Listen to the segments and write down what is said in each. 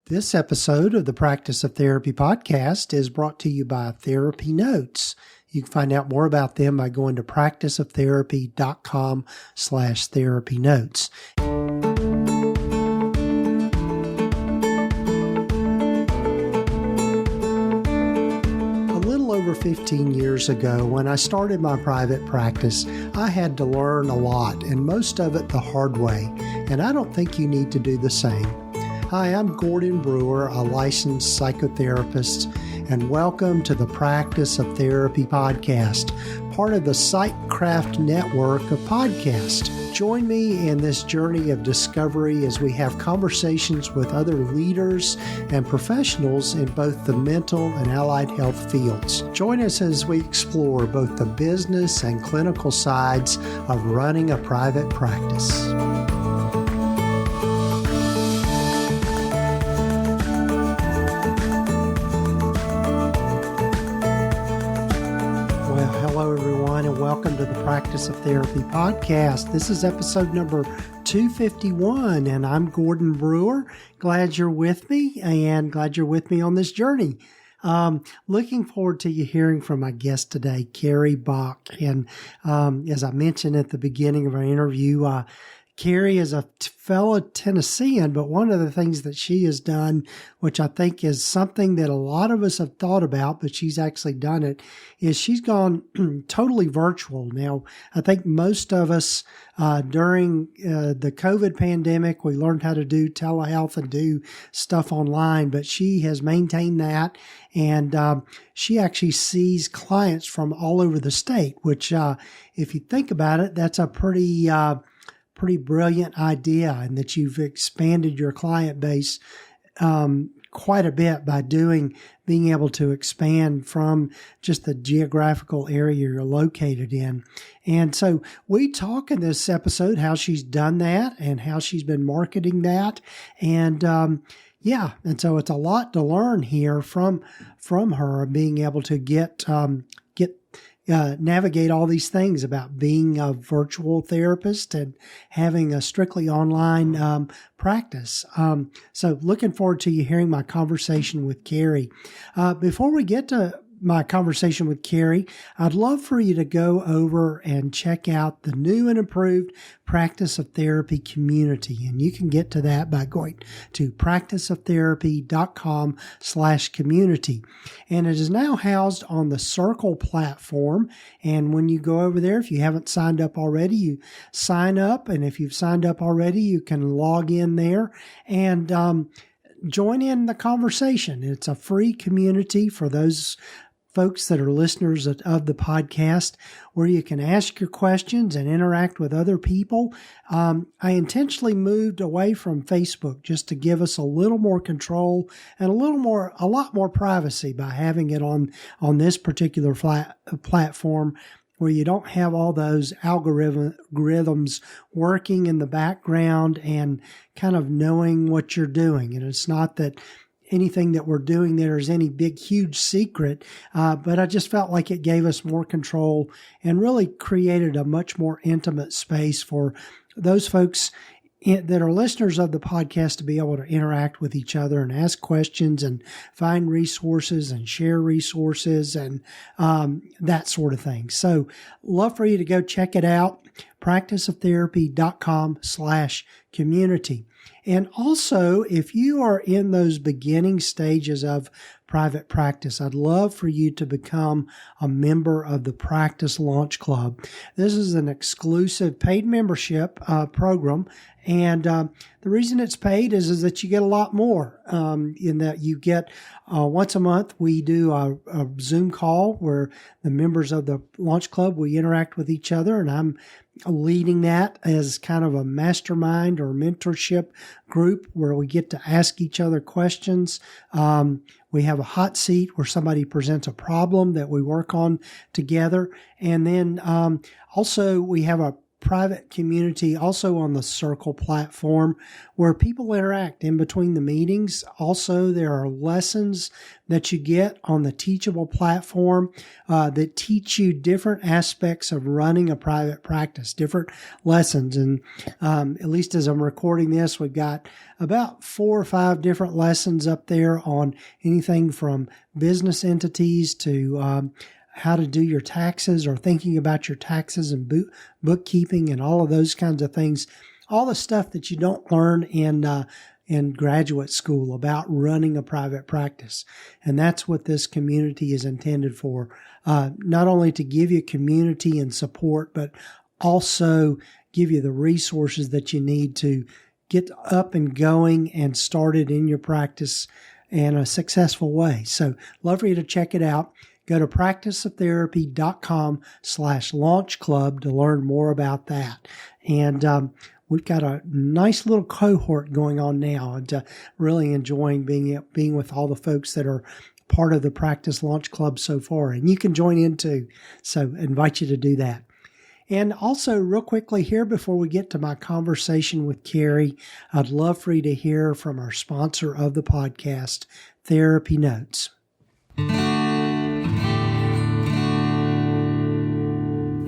This episode of the Practice of Therapy podcast is brought to you by TherapyNotes. You can find out more about them by going to practiceoftherapy.com/therapynotes. A little over 15 years ago, when I started my private practice, I had to learn a lot, and most of it the hard way, and I don't think you need to do the same. Hi, I'm Gordon Brewer, a licensed psychotherapist, and welcome to the Practice of Therapy podcast, part of the Psychcraft network of podcasts. Join me in this journey of discovery as we have conversations with other leaders and professionals in both the mental and allied health fields. Join us as we explore both the business and clinical sides of running a private practice. Welcome to the Practice of Therapy podcast. This is episode number 251, and I'm Gordon Brewer. Glad you're with me, and glad you're with me on this journey. Looking forward to you hearing from my guest today, Carrie Bock. And as I mentioned at the beginning of our interview, Carrie is a fellow Tennessean, but one of the things that she has done, which I think is something that a lot of us have thought about, but she's actually done it, is she's gone totally virtual. Now, I think most of us during the COVID pandemic, we learned how to do telehealth and do stuff online, but she has maintained that, and she actually sees clients from all over the state, which if you think about it, that's a pretty brilliant idea, and that you've expanded your client base quite a bit by being able to expand from just the geographical area you're located in. And so we talk in this episode how she's done that and how she's been marketing that. And and so it's a lot to learn here from her, being able to navigate all these things about being a virtual therapist and having a strictly online practice. So looking forward to you hearing my conversation with Carrie. Before we get to my conversation with Carrie, I'd love for you to go over and check out the new and improved Practice of Therapy community. And you can get to that by going to practiceoftherapy.com/community. And it is now housed on the Circle platform. And when you go over there, if you haven't signed up already, you sign up. And if you've signed up already, you can log in there and join in the conversation. It's a free community for those folks that are listeners of the podcast, where you can ask your questions and interact with other people. I intentionally moved away from Facebook just to give us a little more control and a lot more privacy by having it on this particular platform, where you don't have all those algorithms working in the background and kind of knowing what you're doing. And it's not that anything that we're doing there is any big, huge secret, but I just felt like it gave us more control and really created a much more intimate space for those folks that are listeners of the podcast to be able to interact with each other and ask questions and find resources and share resources and that sort of thing. So love for you to go check it out, practiceoftherapy.com/community. And also, if you are in those beginning stages of private practice, I'd love for you to become a member of the Practice Launch Club. This is an exclusive paid membership program. And the reason it's paid is that you get a lot more in that you get once a month, we do a Zoom call where the members of the Launch Club, we interact with each other, and I'm leading that as kind of a mastermind or mentorship group where we get to ask each other questions. We have a hot seat where somebody presents a problem that we work on together. And then also we have a private community also on the Circle platform where people interact in between the meetings. Also, there are lessons that you get on the Teachable platform that teach you different aspects of running a private practice, different lessons. And at least as I'm recording this, we've got about 4 or 5 different lessons up there on anything from business entities to how to do your taxes or thinking about your taxes and bookkeeping and all of those kinds of things. All the stuff that you don't learn in graduate school about running a private practice. And that's what this community is intended for. Not only to give you community and support, but also give you the resources that you need to get up and going and started in your practice in a successful way. So love for you to check it out. Go to practiceoftherapy.com/launch club to learn more about that. And we've got a nice little cohort going on now, and really enjoying being with all the folks that are part of the Practice Launch Club so far. And you can join in too. So I invite you to do that. And also, real quickly here, before we get to my conversation with Carrie, I'd love for you to hear from our sponsor of the podcast, TherapyNotes.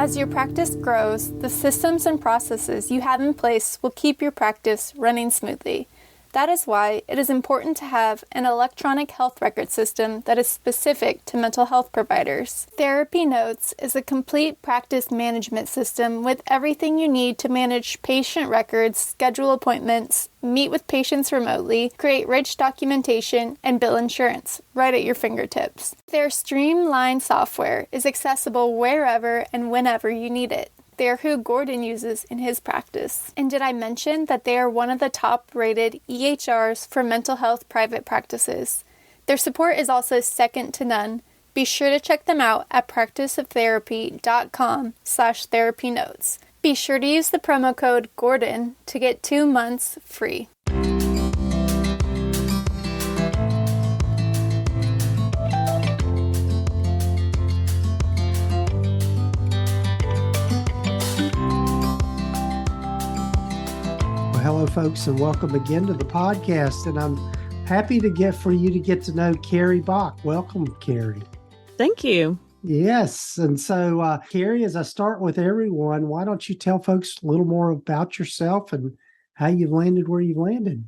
As your practice grows, the systems and processes you have in place will keep your practice running smoothly. That is why it is important to have an electronic health record system that is specific to mental health providers. TherapyNotes is a complete practice management system with everything you need to manage patient records, schedule appointments, meet with patients remotely, create rich documentation, and bill insurance right at your fingertips. Their streamlined software is accessible wherever and whenever you need it. They are who Gordon uses in his practice. And did I mention that they are one of the top-rated EHRs for mental health private practices? Their support is also second to none. Be sure to check them out at practiceoftherapy.com/therapynotes. Be sure to use the promo code GORDON to get 2 months free. Hello, folks, and welcome again to the podcast. And I'm happy to get to know Carrie Bock. Welcome, Carrie. Thank you. Yes. And so, Carrie, as I start with everyone, why don't you tell folks a little more about yourself and how you've landed where you've landed?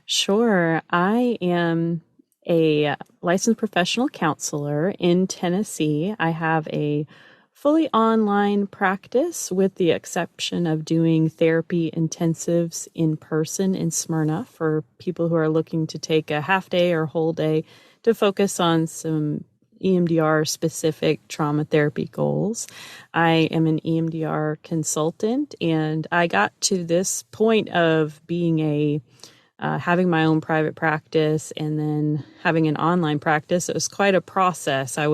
Sure. I am a licensed professional counselor in Tennessee. I have a fully online practice with the exception of doing therapy intensives in person in Smyrna for people who are looking to take a half day or whole day to focus on some EMDR specific trauma therapy goals. I am an EMDR consultant, and I got to this point of being having my own private practice and then having an online practice. It was quite a process. I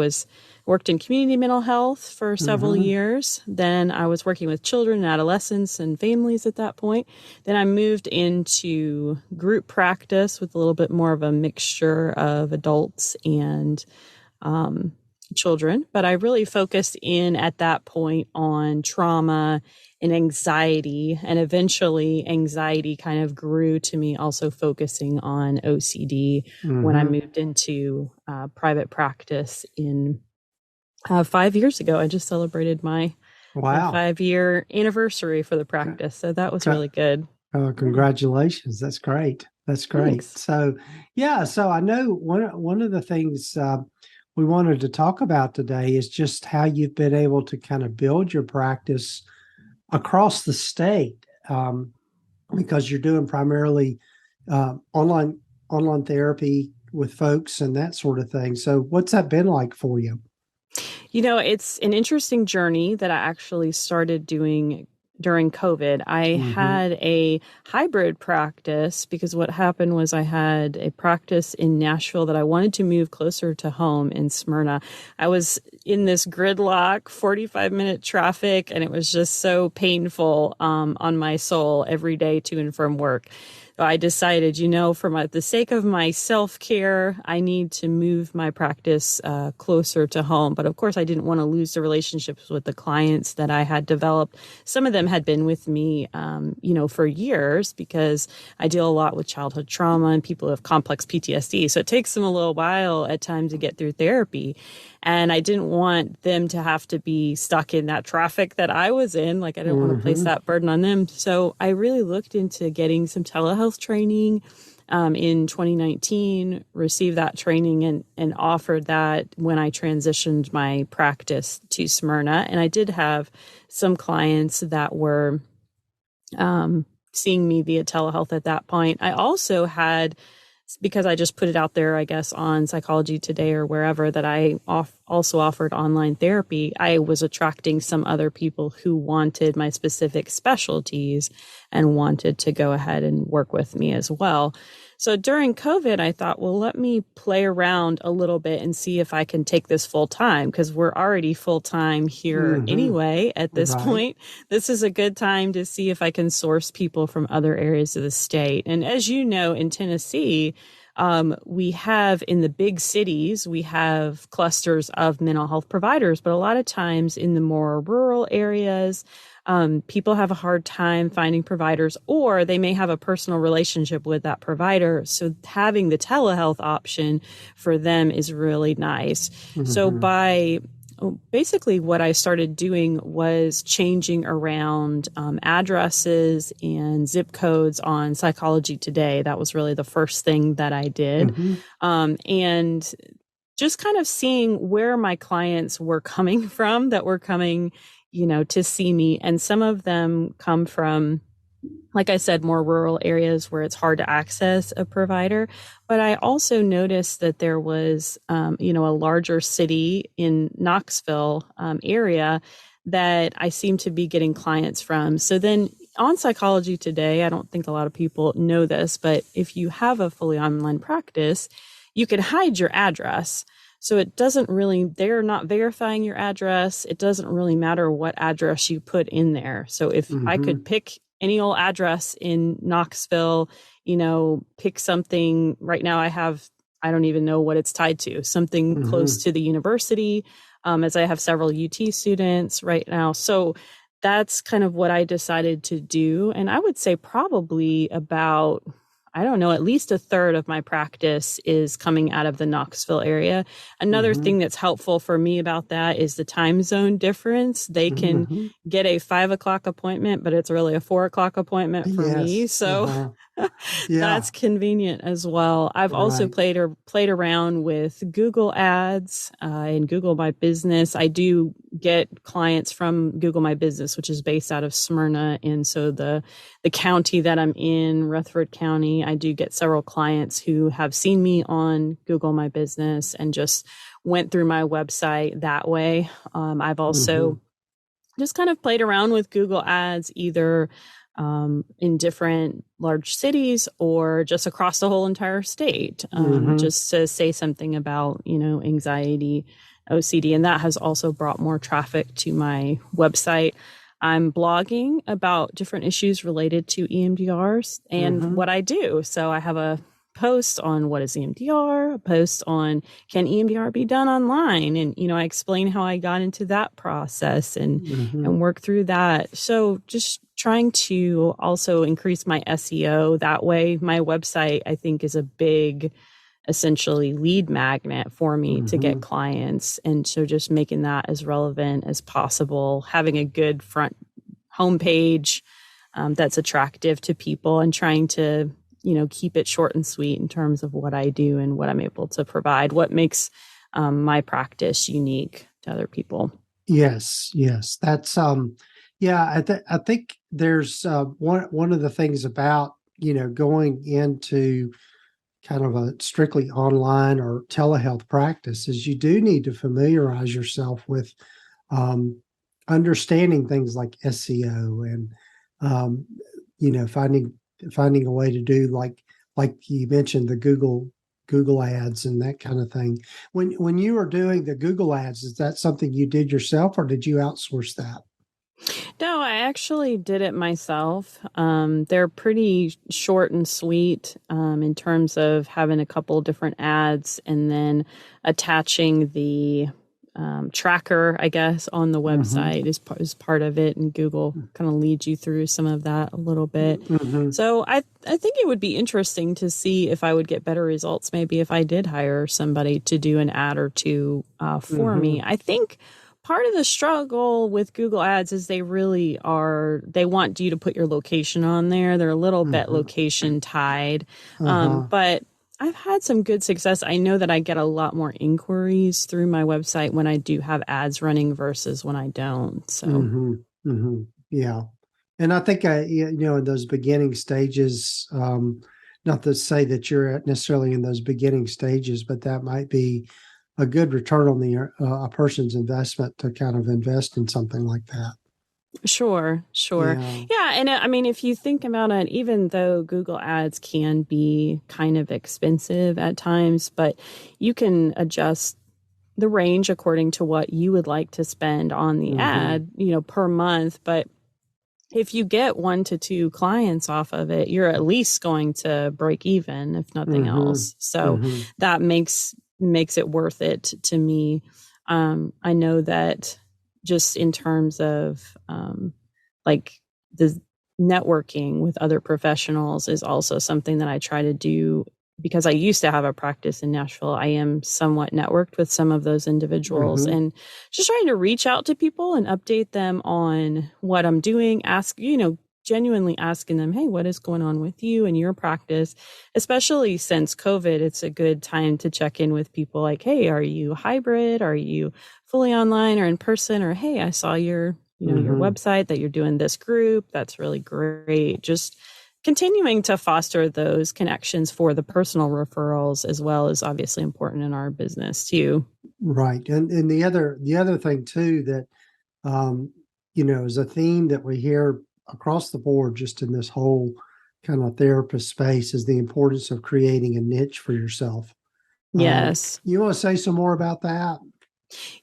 worked in community mental health for several years. Then I was working with children and adolescents and families at that point. Then I moved into group practice with a little bit more of a mixture of adults and children. But I really focused in at that point on trauma and anxiety. And eventually anxiety kind of grew to me also focusing on OCD when I moved into private practice in 5 years ago. I just celebrated my 5-year anniversary for the practice. So that was really good. Oh, congratulations. That's great. That's great. Thanks. So I know one of the things we wanted to talk about today is just how you've been able to kind of build your practice across the state, because you're doing primarily online therapy with folks and that sort of thing. So what's that been like for you? You know, it's an interesting journey that I actually started doing during COVID. I had a hybrid practice because what happened was I had a practice in Nashville that I wanted to move closer to home in Smyrna. I was in this gridlock, 45-minute traffic, and it was just so painful on my soul every day to and from work. So I decided, for the sake of my self-care, I need to move my practice closer to home. But of course, I didn't want to lose the relationships with the clients that I had developed. Some of them had been with me, for years, because I deal a lot with childhood trauma and people who have complex PTSD. So it takes them a little while at times to get through therapy. And I didn't want them to have to be stuck in that traffic that I was in. Like, I didn't want to place that burden on them. So I really looked into getting some telehealth training in 2019, received that training and offered that when I transitioned my practice to Smyrna. And I did have some clients that were seeing me via telehealth at that point. I also had, because I just put it out there, I guess, on Psychology Today or wherever, that I also offered online therapy, I was attracting some other people who wanted my specific specialties and wanted to go ahead and work with me as well. So during COVID, I thought, well, let me play around a little bit and see if I can take this full time, because we're already full time here anyway at this point. This is a good time to see if I can source people from other areas of the state. And as you know, in Tennessee, we have, in the big cities, we have clusters of mental health providers, but a lot of times in the more rural areas, people have a hard time finding providers, or they may have a personal relationship with that provider. So having the telehealth option for them is really nice. So basically what I started doing was changing around addresses and zip codes on Psychology Today. That was really the first thing that I did. And just kind of seeing where my clients were coming from, that were coming, to see me. And some of them come from, like I said, more rural areas where it's hard to access a provider. But I also noticed that there was, a larger city in Knoxville area that I seem to be getting clients from. So then on Psychology Today, I don't think a lot of people know this, but if you have a fully online practice, you can hide your address. So it doesn't really, they're not verifying your address. It doesn't really matter what address you put in there. So if I could pick any old address in Knoxville, pick something. Right now I don't even know what it's tied to, something close to the university, as I have several UT students right now. So that's kind of what I decided to do. And I would say probably about, at least a third of my practice is coming out of the Knoxville area. Another thing that's helpful for me about that is the time zone difference. They can get a 5 o'clock appointment, but it's really a 4 o'clock appointment for me. So that's convenient as well. I've also played around with Google Ads and Google My Business. I do get clients from Google My Business, which is based out of Smyrna. And so the county that I'm in, Rutherford County, I do get several clients who have seen me on Google My Business and just went through my website that way. I've also just kind of played around with Google Ads, either in different large cities or just across the whole entire state, just to say something about, anxiety, OCD. And that has also brought more traffic to my website. I'm blogging about different issues related to EMDRs and what I do. So I have a post on what is EMDR, a post on can EMDR be done online? And, I explain how I got into that process and work through that. So just trying to also increase my SEO that way. My website, I think, is a big, essentially lead magnet for me to get clients. And so just making that as relevant as possible, having a good front homepage that's attractive to people, and trying to, keep it short and sweet in terms of what I do and what I'm able to provide, what makes my practice unique to other people. Yes. That's, I think there's one of the things about, going into kind of a strictly online or telehealth practice is you do need to familiarize yourself with understanding things like SEO and finding a way to do like you mentioned, the Google ads and that kind of thing. When you were doing the Google ads, is that something you did yourself or did you outsource that? No, I actually did it myself. They're pretty short and sweet in terms of having a couple different ads and then attaching the tracker, I guess, on the website is part of it. And Google kind of leads you through some of that a little bit. So I think it would be interesting to see if I would get better results, maybe if I did hire somebody to do an ad or two for me. I think part of the struggle with Google Ads is they want you to put your location on there. They're a little bit location tied. But I've had some good success. I know that I get a lot more inquiries through my website when I do have ads running versus when I don't. So, yeah. And I think, in those beginning stages, not to say that you're necessarily in those beginning stages, but that might be a good return on a person's investment to kind of invest in something like that. Sure. Yeah. And I mean, if you think about it, even though Google Ads can be kind of expensive at times, but you can adjust the range according to what you would like to spend on the ad, per month. But if you get 1 to 2 clients off of it, you're at least going to break even, if nothing else. So that makes it worth it to me. I know that just in terms of like the networking with other professionals is also something that I try to do because I used to have a practice in Nashville. I am somewhat networked with some of those individuals and just trying to reach out to people and update them on what I'm doing, genuinely asking them, hey, what is going on with you and your practice? Especially since COVID, it's a good time to check in with people like, hey, are you hybrid? Are you fully online or in person? Or, hey, I saw your website that you're doing this group. That's really great. Just continuing to foster those connections for the personal referrals as well is obviously important in our business too. Right. And the other thing too, that, is a theme that we hear across the board, just in this whole kind of therapist space, is the importance of creating a niche for yourself. Yes. You want to say some more about that?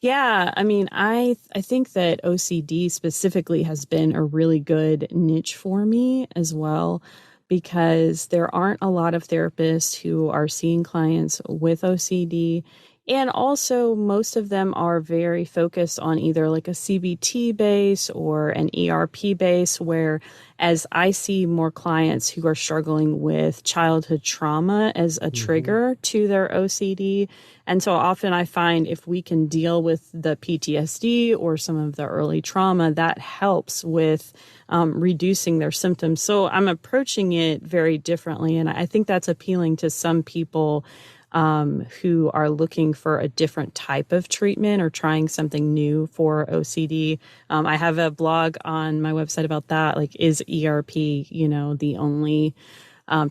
Yeah, I mean, I think that OCD specifically has been a really good niche for me as well, because there aren't a lot of therapists who are seeing clients with OCD. And also, most of them are very focused on either like a CBT base or an ERP base, where as I see more clients who are struggling with childhood trauma as a trigger to their OCD. And so often I find if we can deal with the PTSD or some of the early trauma, that helps with reducing their symptoms. So I'm approaching it very differently. And I think that's appealing to some people who are looking for a different type of treatment or trying something new for OCD. I have a blog on my website about that. Like, is ERP, the only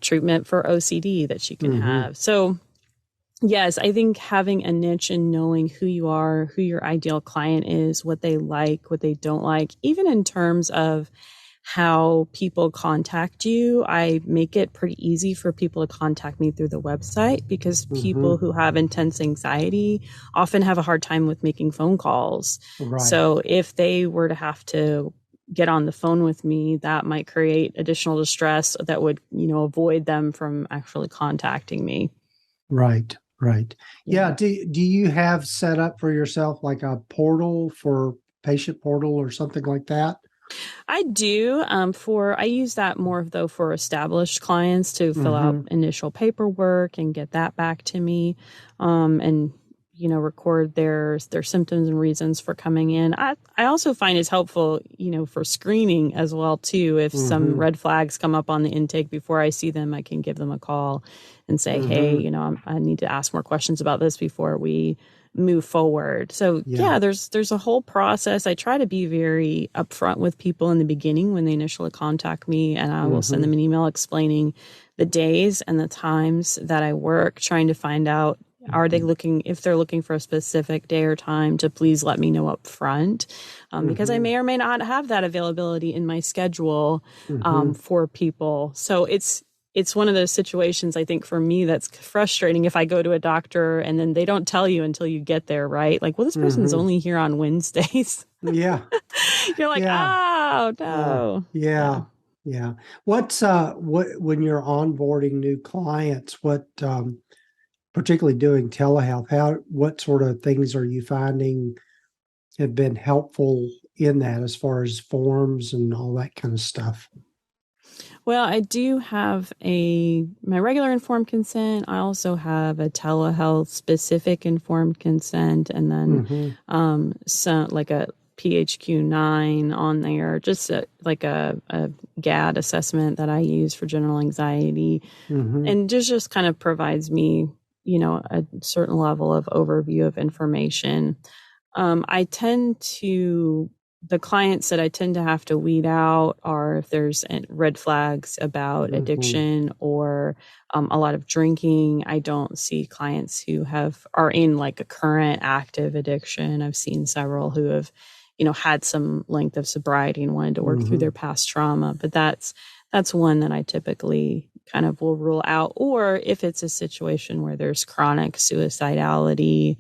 treatment for OCD that you can have? So yes, I think having a niche and knowing who you are, who your ideal client is, what they like, what they don't like, even in terms of how people contact you, I make it pretty easy for people to contact me through the website, because people who have intense anxiety often have a hard time with making phone calls. Right. So if they were to have to get on the phone with me, that might create additional distress that would, avoid them from actually contacting me. Right. Yeah. Do you have set up for yourself like a portal for patient portal or something like that? I do. I use that more though for established clients to fill out initial paperwork and get that back to me, and record their symptoms and reasons for coming in. I also find it's helpful, for screening as well too. If some red flags come up on the intake before I see them, I can give them a call and say, hey, I need to ask more questions about this before we move forward. So there's a whole process. I try to be very upfront with people in the beginning when they initially contact me, and I will send them an email explaining the days and the times that I work, trying to find out, if they're looking for a specific day or time, to please let me know up front, because I may or may not have that availability in my schedule for people. So it's one of those situations, I think, for me, that's frustrating if I go to a doctor and then they don't tell you until you get there, right? Like, well, this person's only here on Wednesdays. Yeah. You're like, Yeah. oh no. Yeah. Yeah. What's what when you're onboarding new clients, what particularly doing telehealth, what sort of things are you finding have been helpful in that as far as forms and all that kind of stuff? Well, I do have my regular informed consent. I also have a telehealth specific informed consent, and then some like a PHQ-9 on there, just like a GAD assessment that I use for general anxiety, and just kind of provides me, a certain level of overview of information. The clients that I tend to have to weed out are if there's red flags about addiction or a lot of drinking. I don't see clients who are in like a current active addiction. I've seen several who have, had some length of sobriety and wanted to work through their past trauma. But that's one that I typically kind of will rule out. Or if it's a situation where there's chronic suicidality,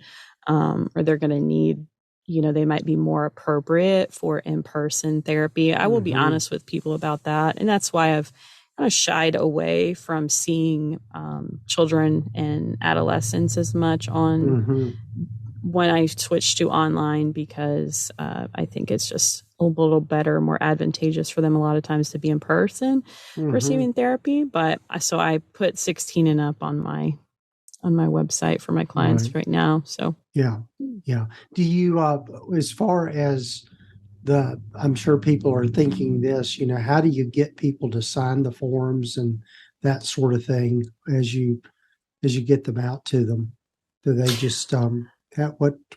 or they're going to need, they might be more appropriate for in-person therapy. I will be honest with people about that. And that's why I've kind of shied away from seeing children and adolescents as much on when I switched to online, because I think it's just a little better, more advantageous for them a lot of times to be in person receiving therapy. But so I put 16 and up on my website for my clients right now. So yeah. Do you, as far as I'm sure people are thinking this, how do you get people to sign the forms and that sort of thing as you get them out to them? Do they just,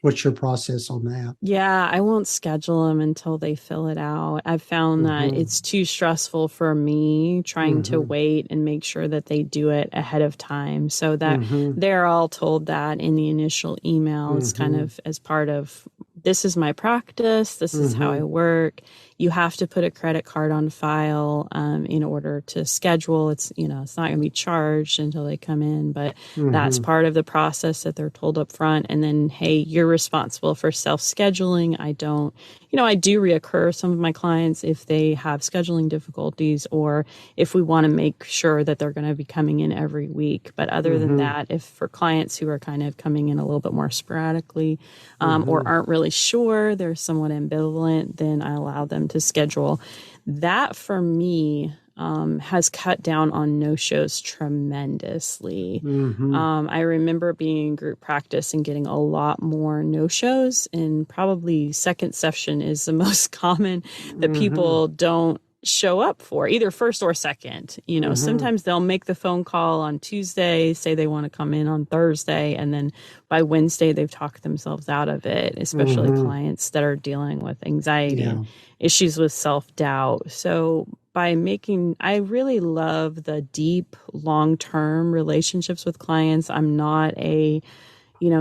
what's your process on that? Yeah, I won't schedule them until they fill it out. I've found that it's too stressful for me trying to wait and make sure that they do it ahead of time, so that they're all told that in the initial email. It's kind of as part of, this is my practice, this is how I work. You have to put a credit card on file in order to schedule. It's, it's not going to be charged until they come in, but that's part of the process that they're told up front. And then, hey, you're responsible for self-scheduling. I do reoccur some of my clients if they have scheduling difficulties, or if we want to make sure that they're going to be coming in every week. But other than that, if for clients who are kind of coming in a little bit more sporadically, or aren't really sure, they're somewhat ambivalent, then I allow them to schedule. That for me has cut down on no-shows tremendously. I remember being in group practice and getting a lot more no-shows, and probably second session is the most common that people don't show up for, either first or second. Sometimes they'll make the phone call on Tuesday, say they want to come in on Thursday, and then by Wednesday they've talked themselves out of it, especially clients that are dealing with anxiety and issues with self-doubt. So I really love the deep, long-term relationships with clients. I'm not a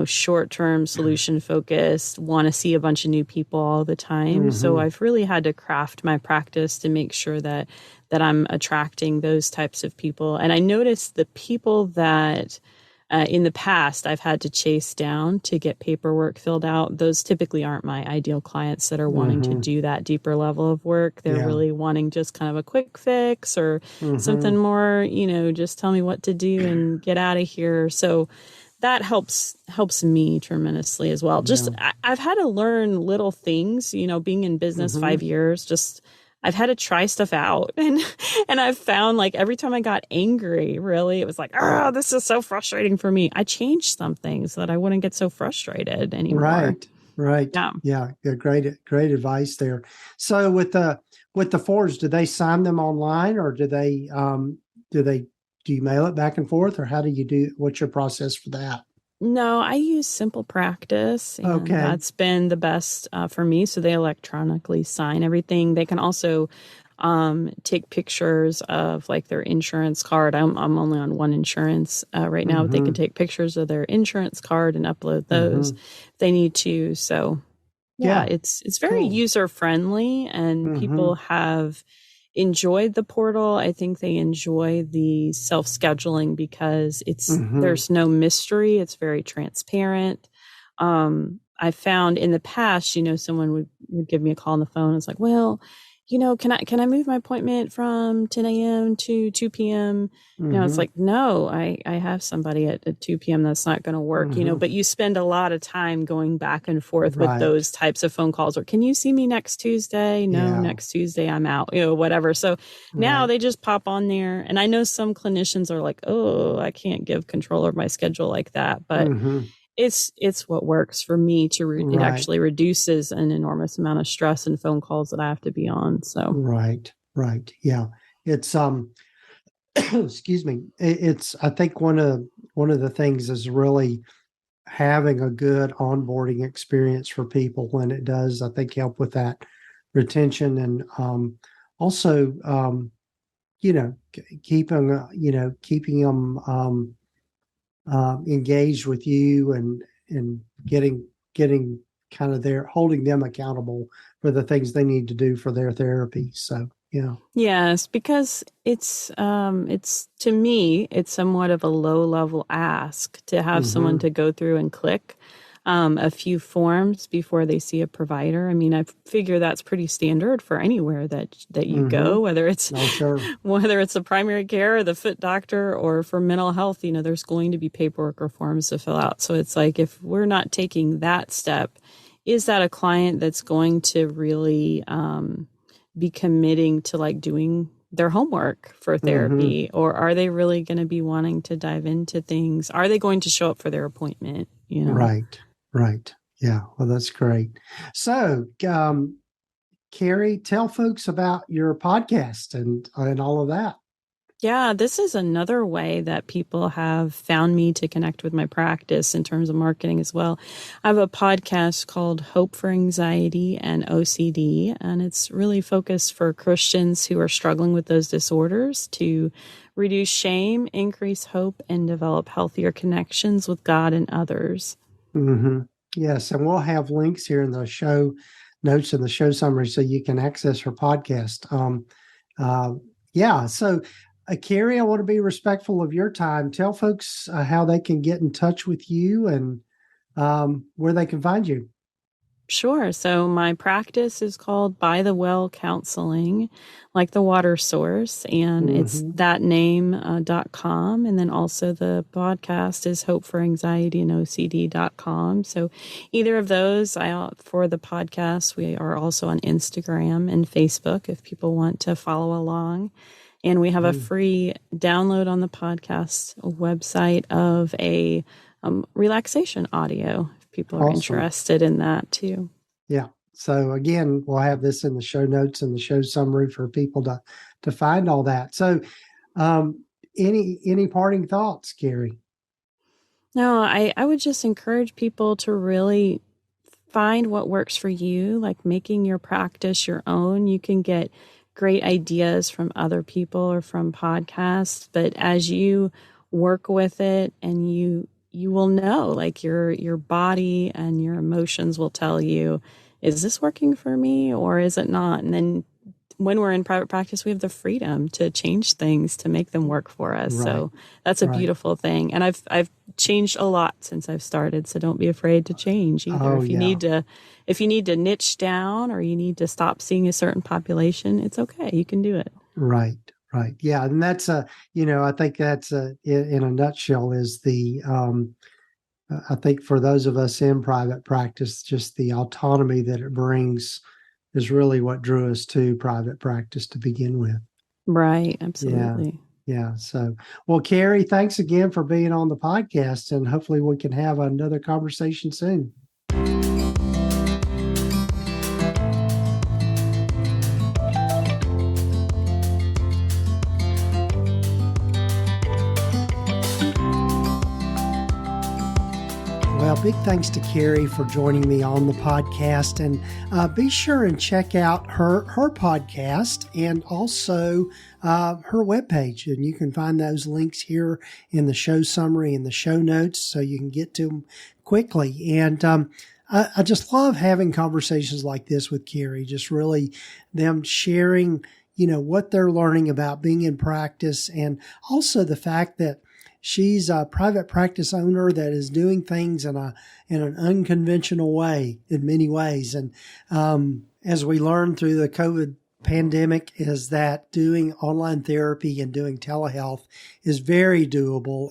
short-term solution focused, want to see a bunch of new people all the time. So I've really had to craft my practice to make sure that I'm attracting those types of people. And I noticed the people that in the past I've had to chase down to get paperwork filled out, those typically aren't my ideal clients that are wanting to do that deeper level of work. They're really wanting just kind of a quick fix or something more, just tell me what to do and get out of here. So that helps me tremendously as well. Just I've had to learn little things, being in business 5 years, just I've had to try stuff out. And I've found, like, every time I got angry, really, it was like, oh, this is so frustrating for me. I changed something so that I wouldn't get so frustrated anymore. Right. Yeah. Great advice there. So with the forms, do they sign them online, or do you mail it back and forth, or what's your process for that? No, I use Simple Practice, and that's been the best for me. So they electronically sign everything. They can also take pictures of, like, their insurance card. I'm only on one insurance right now, but they can take pictures of their insurance card and upload those if they need to. So it's very user friendly, and people have enjoyed the portal. I think they enjoy the self-scheduling because there's no mystery. It's very transparent. I found in the past, someone would give me a call on the phone. It's like, well, can I move my appointment from 10 a.m. to 2 p.m.? It's like, no, I have somebody at 2 p.m. That's not going to work, but you spend a lot of time going back and forth with those types of phone calls. Or can you see me next Tuesday? No, next Tuesday I'm out, whatever. So now they just pop on there. And I know some clinicians are like, oh, I can't give control over my schedule like that. But it's what works for me it actually reduces an enormous amount of stress and phone calls that I have to be on. So right. Yeah. It's excuse me. It's I think one of the things is really having a good onboarding experience for people, when it does, I think, help with that retention, and also keeping them engaged with you, and getting kind of there, holding them accountable for the things they need to do for their therapy. So, yeah. Yes, because it's to me, it's somewhat of a low level ask to have someone to go through and click a few forms before they see a provider. I mean, I figure that's pretty standard for anywhere that you go, whether it's whether it's a primary care or the foot doctor or for mental health, there's going to be paperwork or forms to fill out. So it's like, if we're not taking that step, is that a client that's going to really be committing to like doing their homework for therapy, or are they really going to be wanting to dive into things? Are they going to show up for their appointment? Right. Yeah. Well, that's great. So, Carrie, tell folks about your podcast and all of that. Yeah, this is another way that people have found me to connect with my practice in terms of marketing as well. I have a podcast called Hope for Anxiety and OCD, and it's really focused for Christians who are struggling with those disorders to reduce shame, increase hope, and develop healthier connections with God and others. Yes, and we'll have links here in the show notes and the show summary so you can access her podcast. So Carrie, I want to be respectful of your time. Tell folks how they can get in touch with you and where they can find you. Sure. So my practice is called By the Well Counseling, like the water source, and it's that name.com. And then also the podcast is Hope for Anxiety and OCD.com. So either of those, for the podcast, we are also on Instagram and Facebook if people want to follow along. And we have a free download on the podcast website of a relaxation audio. People are interested in that too. Yeah. So again, we'll have this in the show notes and the show summary for people to find all that. So any parting thoughts, Carrie? No, I would just encourage people to really find what works for you, like making your practice your own. You can get great ideas from other people or from podcasts, but as you work with it, and you will know, like your body and your emotions will tell you, is this working for me or is it not? And then when we're in private practice, we have the freedom to change things to make them work for us. Right. So that's a beautiful thing. And I've changed a lot since I've started. So don't be afraid to change either. If you need to niche down or you need to stop seeing a certain population, it's okay. You can do it. Right. Yeah. And that's I think that's in a nutshell is the, I think for those of us in private practice, just the autonomy that it brings is really what drew us to private practice to begin with. Right. Absolutely. Yeah. So, well, Carrie, thanks again for being on the podcast, and hopefully we can have another conversation soon. Well, big thanks to Carrie for joining me on the podcast, and be sure and check out her podcast and also her webpage, and you can find those links here in the show summary and the show notes so you can get to them quickly. And I just love having conversations like this with Carrie, just really them sharing, what they're learning about being in practice, and also the fact that she's a private practice owner that is doing things in an unconventional way in many ways. And as we learned through the COVID pandemic, is that doing online therapy and doing telehealth is very doable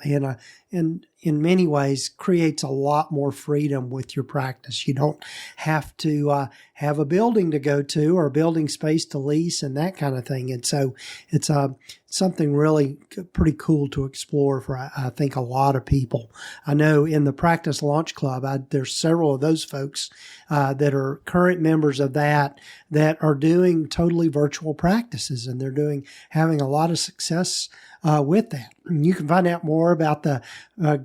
and in many ways creates a lot more freedom with your practice. You don't have to have a building to go to or a building space to lease and that kind of thing. And so it's something really pretty cool to explore for, I think, a lot of people. I know in the Practice Launch Club, there's several of those folks that are current members of that are doing totally virtual practices, and they're having a lot of success with that. And you can find out more about the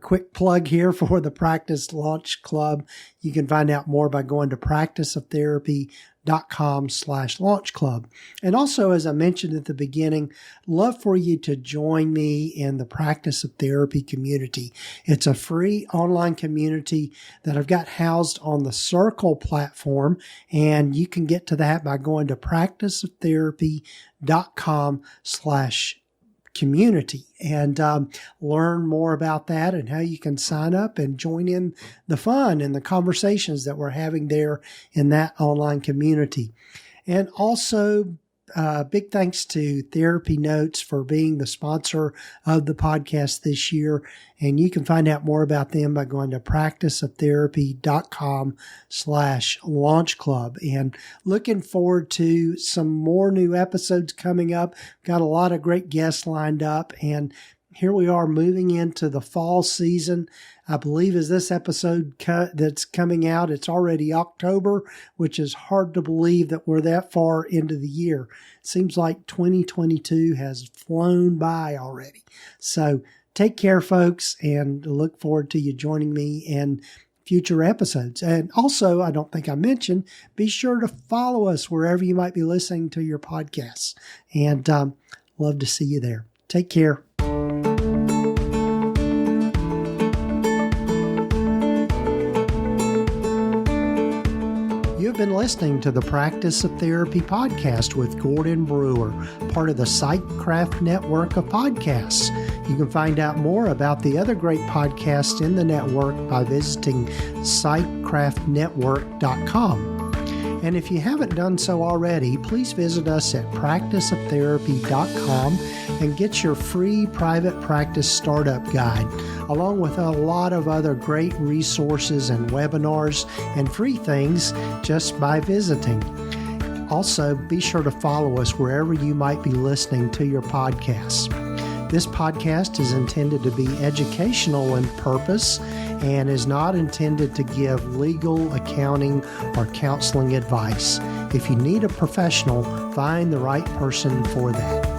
quick plug here for the Practice Launch Club. You can find out more by going to practiceoftherapy.com/launch club. And also, as I mentioned at the beginning, love for you to join me in the Practice of Therapy community. It's a free online community that I've got housed on the Circle platform, and you can get to that by going to practiceoftherapy.com/community and learn more about that and how you can sign up and join in the fun and the conversations that we're having there in that online community. And also, big thanks to TherapyNotes for being the sponsor of the podcast this year. And you can find out more about them by going to practiceoftherapy.com/launch club. And looking forward to some more new episodes coming up. Got a lot of great guests lined up, and here we are moving into the fall season. I believe as this episode that's coming out, it's already October, which is hard to believe that we're that far into the year. It seems like 2022 has flown by already. So take care, folks, and look forward to you joining me in future episodes. And also, I don't think I mentioned, be sure to follow us wherever you might be listening to your podcasts. And love to see you there. Take care. You've been listening to the Practice of Therapy podcast with Gordon Brewer, part of the Psychcraft network of podcasts. You can find out more about the other great podcasts in the network by visiting psychcraftnetwork.com. And if you haven't done so already, please visit us at practiceoftherapy.com and get your free private practice startup guide, along with a lot of other great resources and webinars and free things just by visiting. Also, be sure to follow us wherever you might be listening to your podcasts. This podcast is intended to be educational in purpose and is not intended to give legal, accounting, or counseling advice. If you need a professional, find the right person for that.